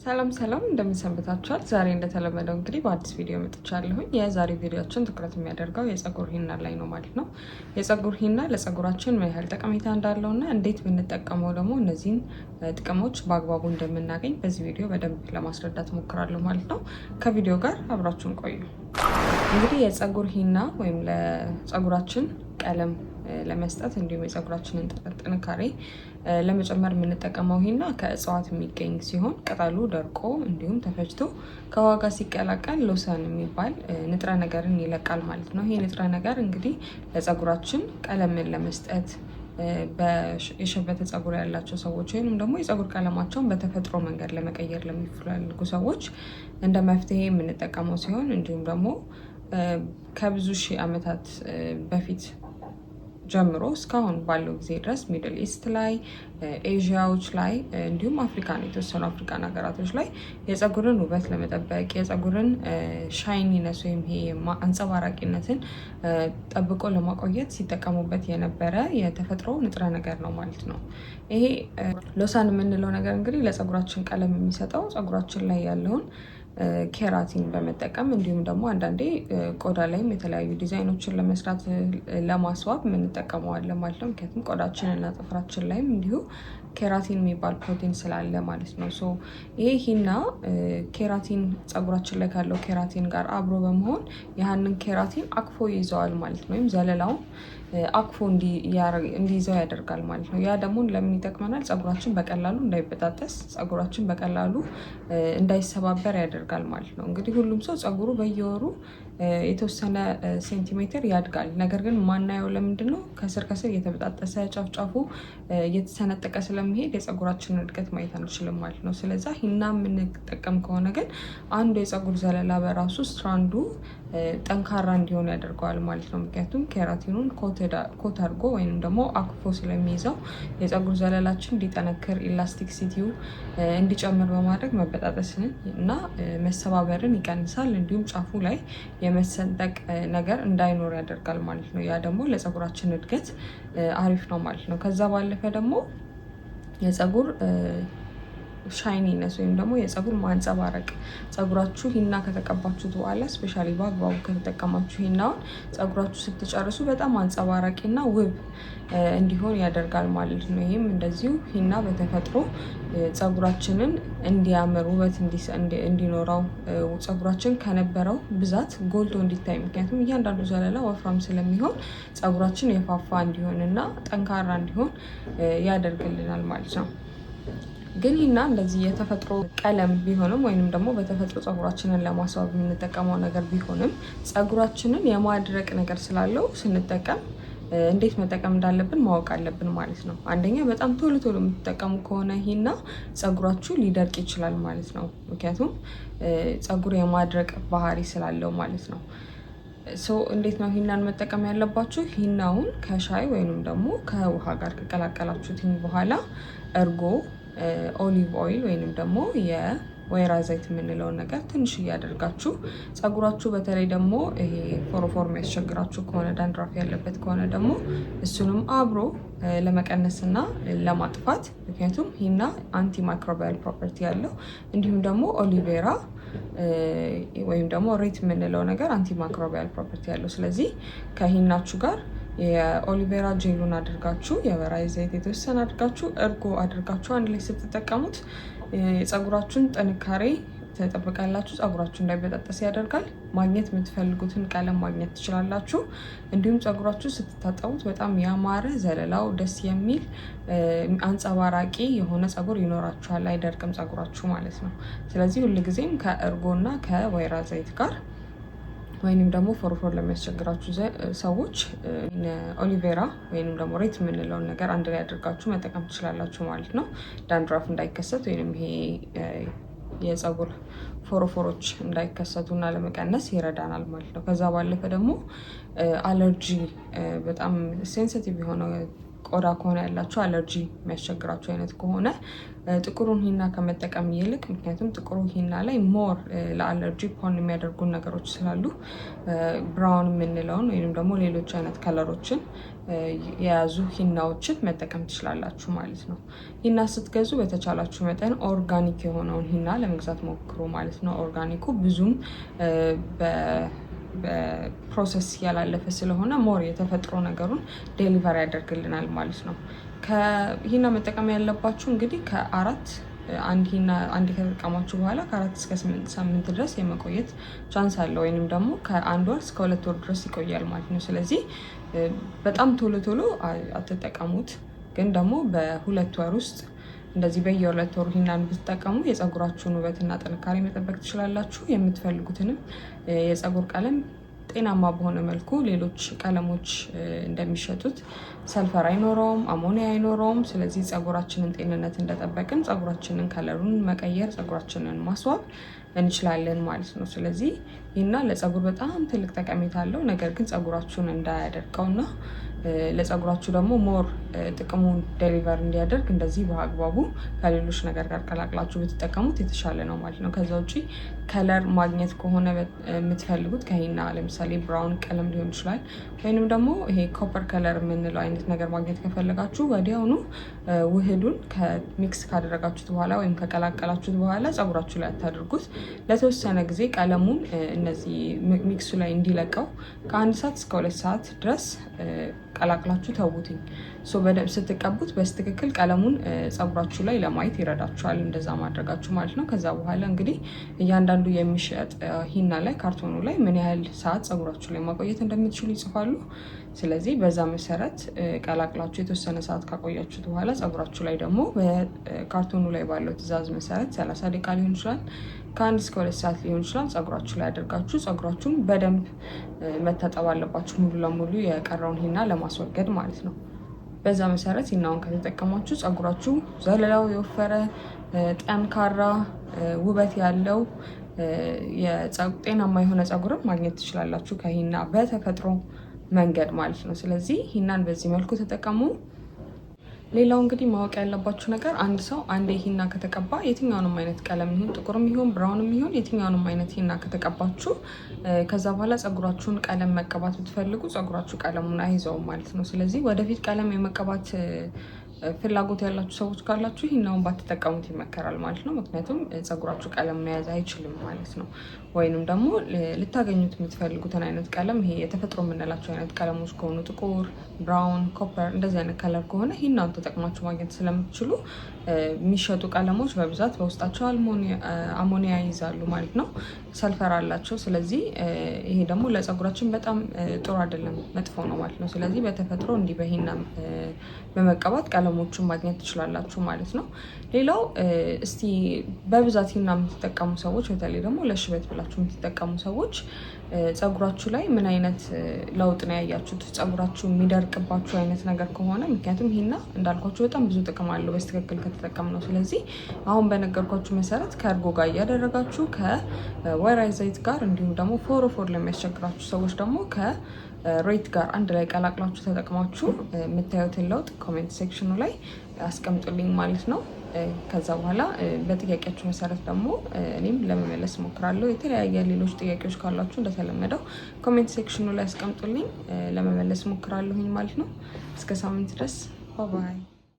ሰላም እንደምንሰንብታችኋል። ዛሬ እንደተለመደው እንግዲህ በአዲስ ቪዲዮ መጥቻለሁኝ። የዛሬ ቪዲዮችን ትኩረት የሚያደርገው የፀጉር ሂና ላይ ነው ማለት ነው። የፀጉር ሂና ለፀጉራችን ምን ያህል ጠቀሜታ እንዳለውና እንዴት ብንጠቀመው ደግሞ እነዚህን ጥቅሞች በአግባቡ እንደምናገኝ በዚህ ቪዲዮ በደንብ ለማስረዳት ሞክራለሁ ማለት ነው። ከቪዲዮ ጋር አብራችሁን ቆዩ። እንግዲህ የፀጉር ሂና ወይም ለፀጉራችን ቀለም ለመስጠት እንዲሁም የፀጉራችንን ጥንካሬ ለመጨመር የምንጠቀመው ሂና ከእጽዋት የሚገኝ ሲሆን ቅጠሉ ደርቆ እንዲሁም ተፈጭቶ ከውሃ ጋር ሲቀላቀል ሎሰን የሚባል ንጥረ ነገርን ይለቃል ማለት ነው። ይሄ ንጥረ ነገር እንግዲህ ለፀጉራችን ቀለምን ለመስጠት የሸበተ ፀጉር ያላቸው ሰዎች ወይም ደግሞ የፀጉር ቀለማቸውን በተፈጥሮ መንገድ ለመቀየር ለሚፈልጉ ሰዎች እንደ መፍትሄ የምንጠቀመው ሲሆን እንዲሁም ደግሞ ከብዙ ሺህ ዓመታት በፊት ጀምሮ እስካሁን ባለው ጊዜ ድረስ ሚድል ኢስት ላይ፣ ኤዥያዎች ላይ እንዲሁም አፍሪካን የተወሰኑ አፍሪካን ሀገራቶች ላይ የፀጉርን ውበት ለመጠበቅ የፀጉርን ሻይኒነስ ወይም ይሄ አንጸባራቂነትን ጠብቆ ለማቆየት ሲጠቀሙበት የነበረ የተፈጥሮ ንጥረ ነገር ነው ማለት ነው። ይሄ ሎሳን የምንለው ነገር እንግዲህ ለፀጉራችን ቀለም የሚሰጠው ፀጉራችን ላይ ያለውን ኬራቲን በመጠቀም እንዲሁም ደግሞ አንዳንዴ ቆዳ ላይም የተለያዩ ዲዛይኖችን ለመስራት ለማስዋብ የምንጠቀመዋለን ማለት ነው። ምክንያቱም ቆዳችን እና ጥፍራችን ላይም እንዲሁ ኬራቲን የሚባል ፕሮቲን ስላለ ማለት ነው። ሶ ይሄ ሂና ኬራቲን ፀጉራችን ላይ ካለው ኬራቲን ጋር አብሮ በመሆን ያህንን ኬራቲን አቅፎ ይይዘዋል ማለት ነው። ወይም ዘለላውን አቅፎ እንዲይዘው ያደርጋል ማለት ነው። ያ ደግሞ ለምን ይጠቅመናል? ፀጉራችን በቀላሉ እንዳይበጣጠስ፣ ፀጉራችን በቀላሉ እንዳይሰባበር ያደርጋል ማለት ነው። እንግዲህ ሁሉም ሰው ፀጉሩ በየወሩ የተወሰነ ሴንቲሜትር ያድጋል። ነገር ግን ማናየው ለምንድን ነው? ከስር እየተበጣጠሰ ጫፍጫፉ እየተሰነጠቀ ስለሚሄድ የፀጉራችንን እድገት ማየት አንችልም ማለት ነው። ስለዛ ሂና የምንጠቀም ከሆነ ግን አንዱ የፀጉር ዘለላ በራሱ ስትራንዱ ጠንካራ እንዲሆን ያደርገዋል ማለት ነው። ምክንያቱም ኬራቲኑን ኮት አድርጎ ወይም ደግሞ አክፎ ስለሚይዘው የፀጉር ዘለላችን እንዲጠነክር ኢላስቲክሲቲው እንዲጨምር በማድረግ መበጣጠስን እና መሰባበርን ይቀንሳል። እንዲሁም ጫፉ ላይ የመሰንጠቅ ነገር እንዳይኖር ያደርጋል ማለት ነው። ያ ደግሞ ለፀጉራችን እድገት አሪፍ ነው ማለት ነው። ከዛ ባለፈ ደግሞ የፀጉር ሻይኒነስ ወይም ደግሞ የፀጉር ማንጸባረቅ፣ ፀጉራችሁ ሂና ከተቀባችሁት በኋላ ስፔሻሊ በአግባቡ ከተጠቀማችሁ ሂናውን ፀጉራችሁ ስትጨርሱ በጣም አንጸባራቂና ውብ እንዲሆን ያደርጋል ማለት ነው። ይህም እንደዚሁ ሂና በተፈጥሮ ፀጉራችንን እንዲያምር ውበት እንዲኖረው ፀጉራችን ከነበረው ብዛት ጎልቶ እንዲታይ፣ ምክንያቱም እያንዳንዱ ዘለላ ወፍራም ስለሚሆን ፀጉራችን የፋፋ እንዲሆን እና ጠንካራ እንዲሆን ያደርግልናል ማለት ነው። ግን ሂና እንደዚህ የተፈጥሮ ቀለም ቢሆንም ወይንም ደግሞ በተፈጥሮ ፀጉራችንን ለማስዋብ የምንጠቀመው ነገር ቢሆንም ፀጉራችንን የማድረቅ ነገር ስላለው ስንጠቀም እንዴት መጠቀም እንዳለብን ማወቅ አለብን ማለት ነው። አንደኛ በጣም ቶሎ የምትጠቀሙ ከሆነ ሂና ፀጉራችሁ ሊደርቅ ይችላል ማለት ነው። ምክንያቱም ፀጉር የማድረቅ ባህሪ ስላለው ማለት ነው። እንዴት ነው ሂናን መጠቀም ያለባችሁ? ሂናውን ከሻይ ወይንም ደግሞ ከውሃ ጋር ከቀላቀላችሁት በኋላ እርጎ፣ ኦሊቭ ኦይል ወይንም ደግሞ የወይራ ዘይት የምንለውን ነገር ትንሽ እያደርጋችሁ ፀጉራችሁ በተለይ ደግሞ ይሄ ፎሮፎር የሚያስቸግራችሁ ከሆነ ዳንድራፍ ያለበት ከሆነ ደግሞ እሱንም አብሮ ለመቀነስና ለማጥፋት፣ ምክንያቱም ሂና አንቲ ማይክሮቢያል ፕሮፐርቲ ያለው እንዲሁም ደግሞ ኦሊቬራ ወይም ደግሞ ሬት የምንለው ነገር አንቲ ማይክሮቢያል ፕሮፐርቲ ያለው። ስለዚህ ከሂናችሁ ጋር የኦሊቬራ ጄሉን አድርጋችሁ የወይራ ዘይት የተወሰነ አድርጋችሁ እርጎ አድርጋችሁ አንድ ላይ ስትጠቀሙት የፀጉራችሁን ጥንካሬ ተጠብቃላችሁ። ፀጉራችሁ እንዳይበጣጠስ ያደርጋል። ማግኘት የምትፈልጉትን ቀለም ማግኘት ትችላላችሁ። እንዲሁም ፀጉራችሁ ስትታጠቡት በጣም ያማረ ዘለላው ደስ የሚል አንጸባራቂ የሆነ ፀጉር ይኖራችኋል። አይደርቅም ፀጉራችሁ ማለት ነው። ስለዚህ ሁልጊዜም ከእርጎና ከወይራ ዘይት ጋር ወይንም ደግሞ ፎርፎር ለሚያስቸግራችሁ ሰዎች ኦሊቬራ ወይንም ደግሞ ሬት የምንለውን ነገር አንድ ላይ አድርጋችሁ መጠቀም ትችላላችሁ ማለት ነው። ዳንድራፍ እንዳይከሰት ወይንም ይሄ የፀጉር ፎሮፎሮች እንዳይከሰቱና ለመቀነስ ይረዳናል ማለት ነው። ከዛ ባለፈ ደግሞ አለርጂ በጣም ሴንሲቲቭ የሆነ ቆዳ ከሆነ ያላችሁ አለርጂ የሚያስቸግራችሁ አይነት ከሆነ ጥቁሩን ሂና ከመጠቀም ይልቅ ምክንያቱም ጥቁሩ ሂና ላይ ሞር ለአለርጂ ፖን የሚያደርጉን ነገሮች ስላሉ ብራውን የምንለውን ወይም ደግሞ ሌሎች አይነት ከለሮችን የያዙ ሂናዎችን መጠቀም ትችላላችሁ ማለት ነው። ሂና ስትገዙ በተቻላችሁ መጠን ኦርጋኒክ የሆነውን ሂና ለመግዛት ሞክሩ ማለት ነው። ኦርጋኒኩ ብዙም በፕሮሰስ ያላለፈ ስለሆነ ሞር የተፈጥሮ ነገሩን ዴሊቨር ያደርግልናል ማለት ነው። ከሂና መጠቀም ያለባችሁ እንግዲህ አንድ ከተጠቀማችሁ በኋላ ከ4 እስከ 8 ሳምንት ድረስ የመቆየት ቻንስ አለ፣ ወይንም ደግሞ ከ1 ወር እስከ 2 ወር ድረስ ይቆያል ማለት ነው። ስለዚህ በጣም ቶሎ አትጠቀሙት፣ ግን ደግሞ በ2 ወር ውስጥ እንደዚህ በየ2 ወሩ ሂናን ብትጠቀሙ የፀጉራችሁን ውበትና ጥንካሬ መጠበቅ ትችላላችሁ። የምትፈልጉትንም የፀጉር ቀለም ጤናማ በሆነ መልኩ ሌሎች ቀለሞች እንደሚሸጡት ሰልፈር አይኖረውም፣ አሞኒያ አይኖረውም። ስለዚህ ፀጉራችንን ጤንነት እንደጠበቅን ፀጉራችንን ከለሩን መቀየር፣ ፀጉራችንን ማስዋብ እንችላለን ማለት ነው። ስለዚህ ሂና ለፀጉር በጣም ትልቅ ጠቀሜታ አለው። ነገር ግን ፀጉራችሁን እንዳያደርቀውና ለፀጉራችሁ ደግሞ ሞር ጥቅሙን ዴሊቨር እንዲያደርግ እንደዚህ በአግባቡ ከሌሎች ነገር ጋር ቀላቅላችሁ ብትጠቀሙት የተሻለ ነው ማለት ነው። ከዛ ውጭ ከለር ማግኘት ከሆነ የምትፈልጉት ከሂና ለምሳሌ ብራውን ቀለም ሊሆን ይችላል፣ ወይንም ደግሞ ይሄ ኮፐር ከለር የምንለው አይነት ነገር ማግኘት ከፈለጋችሁ ወዲያውኑ ውህዱን ሚክስ ካደረጋችሁት በኋላ ወይም ከቀላቀላችሁት በኋላ ፀጉራችሁ ላይ አታድርጉት። ለተወሰነ ጊዜ ቀለሙን እነዚህ ሚክሱ ላይ እንዲለቀው ከ1 ሰዓት እስከ 2 ሰዓት ድረስ ቀላቅላችሁ ተውትኝ። በደንብ ስትቀቡት በስትክክል ቀለሙን ፀጉራችሁ ላይ ለማየት ይረዳችኋል፣ እንደዛ ማድረጋችሁ ማለት ነው። ከዛ በኋላ እንግዲህ እያንዳንዱ የሚሸጥ ሂና ላይ ካርቶኑ ላይ ምን ያህል ሰዓት ፀጉራችሁ ላይ ማቆየት እንደምትችሉ ይጽፋሉ። ስለዚህ በዛ መሰረት ቀላቅላችሁ የተወሰነ ሰዓት ካቆያችሁት በኋላ ፀጉራችሁ ላይ ደግሞ በካርቶኑ ላይ ባለው ትዕዛዝ መሰረት 30 ደቂቃ ሊሆን ይችላል፣ ከ1 እስከ 2 ሰዓት ሊሆን ይችላል። ፀጉራችሁ ላይ አድርጋችሁ ፀጉራችሁን በደንብ መታጠብ አለባችሁ፣ ሙሉ ለሙሉ የቀረውን ሂና ለማስወገድ ማለት ነው። በዛ መሰረት ሂናውን ከተጠቀማችሁ ፀጉራችሁ ዘለላው የወፈረ ጠንካራ ውበት ያለው ጤናማ የሆነ ፀጉርን ማግኘት ትችላላችሁ ከሂና በተፈጥሮ መንገድ ማለት ነው። ስለዚህ ሂናን በዚህ መልኩ ተጠቀሙ። ሌላው እንግዲህ ማወቅ ያለባችሁ ነገር አንድ ሰው አንዴ ሂና ከተቀባ የትኛውንም አይነት ቀለም ይሁን ጥቁርም ይሁን ብራውንም ይሁን የትኛውንም አይነት ሂና ከተቀባችሁ ከዛ በኋላ ፀጉራችሁን ቀለም መቀባት ብትፈልጉ ፀጉራችሁ ቀለሙን አይዘውም ማለት ነው። ስለዚህ ወደፊት ቀለም የመቀባት ፍላጎት ያላችሁ ሰዎች ካላችሁ ሂናውን ባትጠቀሙት ይመከራል ማለት ነው። ምክንያቱም ፀጉራችሁ ቀለም መያዝ አይችልም ማለት ነው። ወይንም ደግሞ ልታገኙት የምትፈልጉትን አይነት ቀለም ይሄ የተፈጥሮ የምንላቸው አይነት ቀለሞች ከሆኑ ጥቁር፣ ብራውን፣ ኮፐር እንደዚህ አይነት ከለር ከሆነ ሂናውን ተጠቅማችሁ ማግኘት ስለምትችሉ የሚሸጡ ቀለሞች በብዛት በውስጣቸው አሞኒያ ይይዛሉ ማለት ነው፣ ሰልፈር አላቸው። ስለዚህ ይሄ ደግሞ ለፀጉራችን በጣም ጥሩ አይደለም፣ መጥፎ ነው ማለት ነው። ስለዚህ በተፈጥሮ እንዲህ በሂና በመቀባት ቀለሞችን ማግኘት ትችላላችሁ ማለት ነው። ሌላው እስቲ በብዛት ሂና የምትጠቀሙ ሰዎች በተለይ ደግሞ ለሽበት ብላችሁ የምትጠቀሙ ሰዎች ፀጉራችሁ ላይ ምን አይነት ለውጥ ነው ያያችሁት? ፀጉራችሁ የሚደርቅባችሁ አይነት ነገር ከሆነ ምክንያቱም ሂና እንዳልኳችሁ በጣም ብዙ ጥቅም አለው በስትክክል ከተጠቀምነው። ስለዚህ አሁን በነገርኳችሁ መሰረት ከእርጎ ጋር እያደረጋችሁ ከወይራ ዘይት ጋር እንዲሁም ደግሞ ፎሮፎር ለሚያስቸግራችሁ ሰዎች ደግሞ ከሬት ጋር አንድ ላይ ቀላቅላችሁ ተጠቅማችሁ የምታዩትን ለውጥ ኮሜንት ሴክሽኑ ላይ አስቀምጡልኝ ማለት ነው። ከዛ በኋላ በጥያቄያችሁ መሰረት ደግሞ እኔም ለመመለስ እሞክራለሁ። የተለያየ ሌሎች ጥያቄዎች ካሏችሁ እንደተለመደው ኮሜንት ሴክሽኑ ላይ አስቀምጡልኝ፣ ለመመለስ እሞክራለሁኝ ማለት ነው። እስከ ሳምንት ድረስ ባይ።